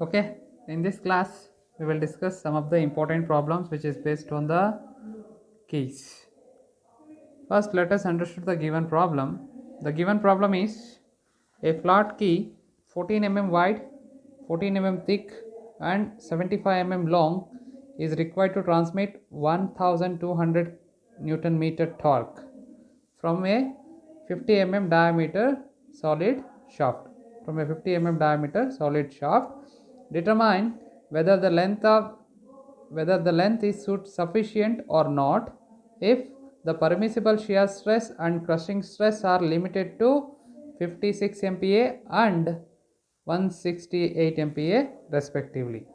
Okay, in this class we will discuss some of the important problems which is based on the keys. First, let us understand the given problem. The given problem is a flat key 14 mm wide, 14 mm thick and 75 mm long is required to transmit 1200 Newton meter torque from a 50 mm diameter solid shaft. From a 50 mm diameter solid shaft, determine whether the length is sufficient or not. If the permissible shear stress and crushing stress are limited to 56 MPa and 168 MPa respectively.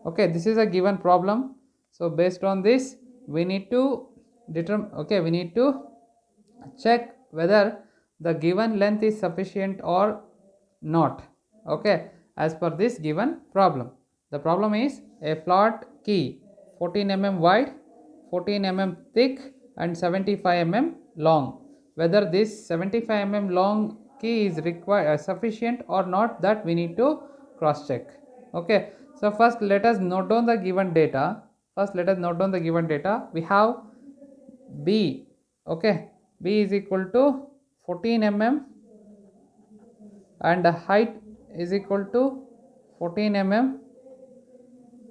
Okay, this is a given problem. So based on this, we need to check whether the given length is sufficient or not. Okay, as per this given problem, the problem is a flat key 14 mm wide, 14 mm thick and 75 mm long. Whether this 75 mm long key is required sufficient or not, that we need to cross check. Okay, so first let us note down the given data. We have B. Okay, B is equal to 14 mm and the height is equal to 14 mm,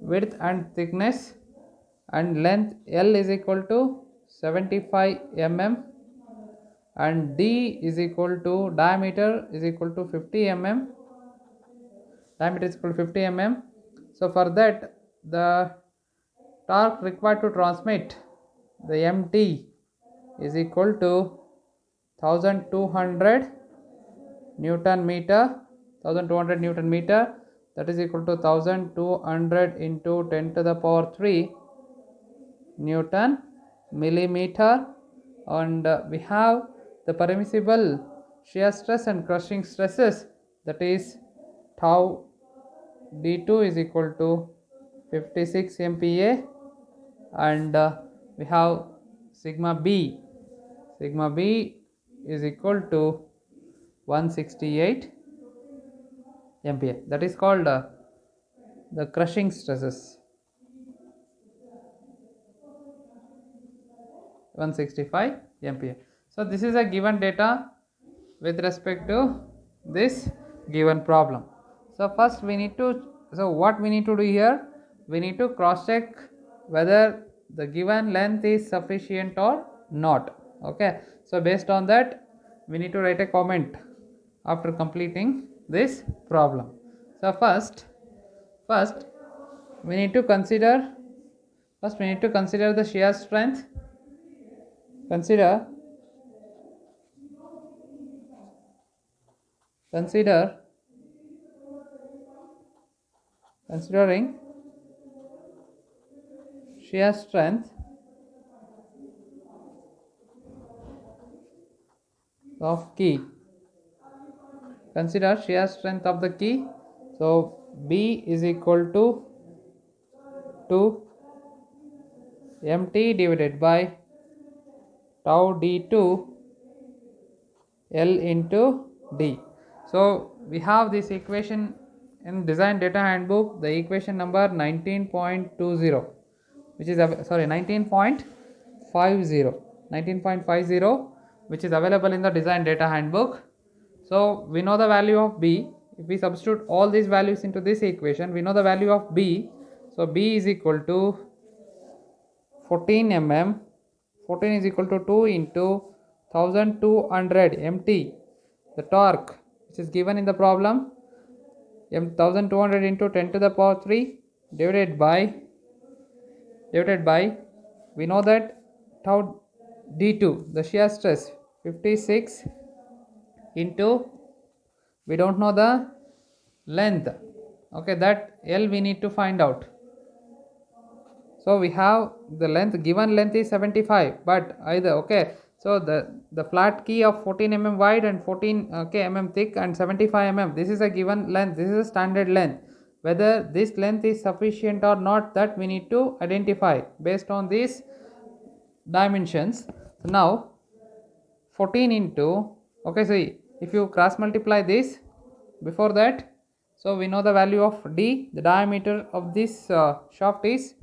width and thickness and length L is equal to 75 mm and D is equal to diameter is equal to 50 mm. So for that, the torque required to transmit the MT is equal to 1200 Newton meter, that is equal to 1200 into 10 to the power 3 Newton millimeter, and we have the permissible shear stress and crushing stresses, that is tau d2 is equal to 56 MPa, and we have sigma b is equal to 168 MPa, that is called the crushing stresses, 165 MPa. So this is a given data with respect to this given problem. So first what we need to do here, we need to cross check whether the given length is sufficient or not. Okay, so based on that, we need to write a comment after completing this problem. So first we need to consider the shear strength. Considering shear strength of key. Consider shear strength of the key. So B is equal to 2 MT divided by tau D2 L into D. So we have this equation in design data handbook, the equation number 19.20, which is 19.50, which is available in the design data handbook. So we know the value of B. If we substitute all these values into this equation, we know the value of B. So B is equal to 14 mm, 14 is equal to 2 into 1200 MT, the torque which is given in the problem, 1200 into 10 to the power 3 divided by we know that tau d2, the shear stress, 56 into, we don't know the length. Okay, that L we need to find out. So we have the given length is 75, but either, okay, so the flat key of 14 mm wide and 14 mm thick and 75 mm, this is a given length, this is a standard length. Whether this length is sufficient or not, that we need to identify based on these dimensions. So now 14 into, okay, so if you cross multiply this before that, So we know the value of D. The diameter of this shaft is,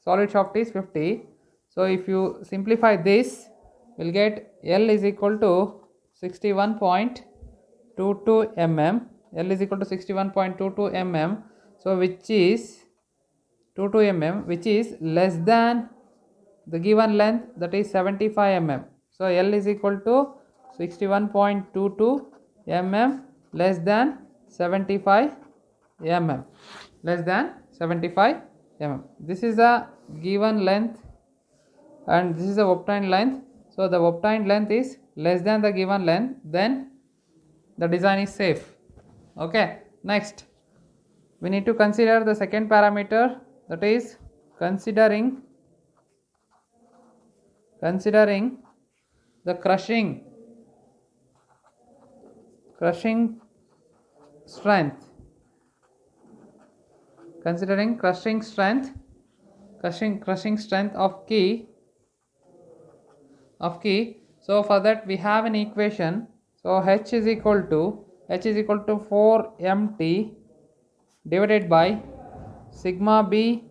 solid shaft is 50. So if you simplify this, we'll get L is equal to 61.22 mm. L is equal to 61.22 mm. So which is 22 mm, which is less than the given length, that is 75 mm. So L is equal to 61.22 mm less than 75 mm, less than 75 mm. This is the given length and this is the obtained length. So the obtained length is less than the given length, then the design is safe. Okay, next we need to consider the second parameter, that is considering the crushing strength. Considering crushing strength of key. So for that we have an equation. So H is equal to 4mt divided by sigma b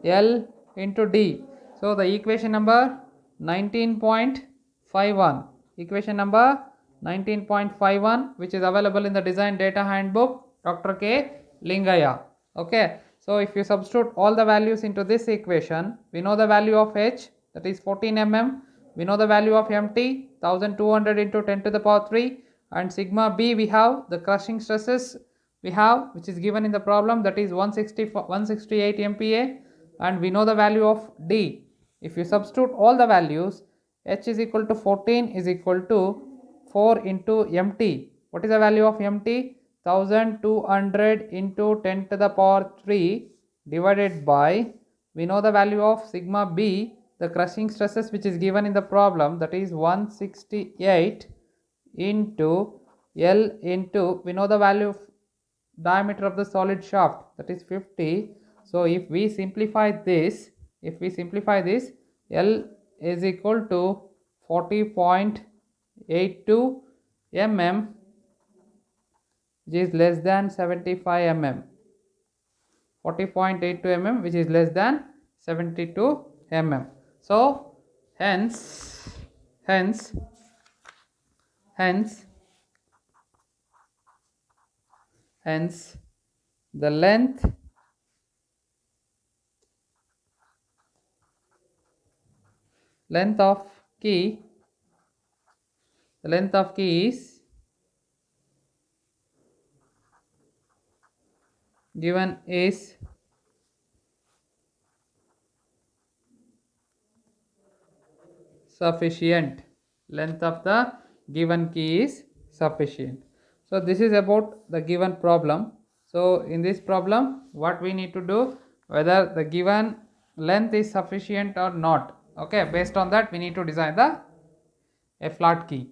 L into D. So the equation number 19.51, which is available in the design data handbook, Dr. K. Lingaya. Okay, so if you substitute all the values into this equation, we know the value of H, that is 14 mm. We know the value of MT, 1200 into 10 to the power 3, and sigma B we have the crushing stresses we have, which is given in the problem, that is 168 MPa, and we know the value of D. If you substitute all the values, H is equal to 14 is equal to 4 into MT. What is the value of MT? 1200 into 10 to the power 3 divided by, we know the value of sigma B, the crushing stresses which is given in the problem, that is 168 into L into, we know the value of diameter of the solid shaft, that is 50. So if we simplify this, L is equal to 40.82 mm, which is less than 75 mm. 40.82 mm, which is less than 72 mm. So hence the length of key is given is sufficient. Length of the given key is sufficient. So this is about the given problem. So in this problem, what we need to do, whether the given length is sufficient or not. Okay, based on that we need to design a flat key.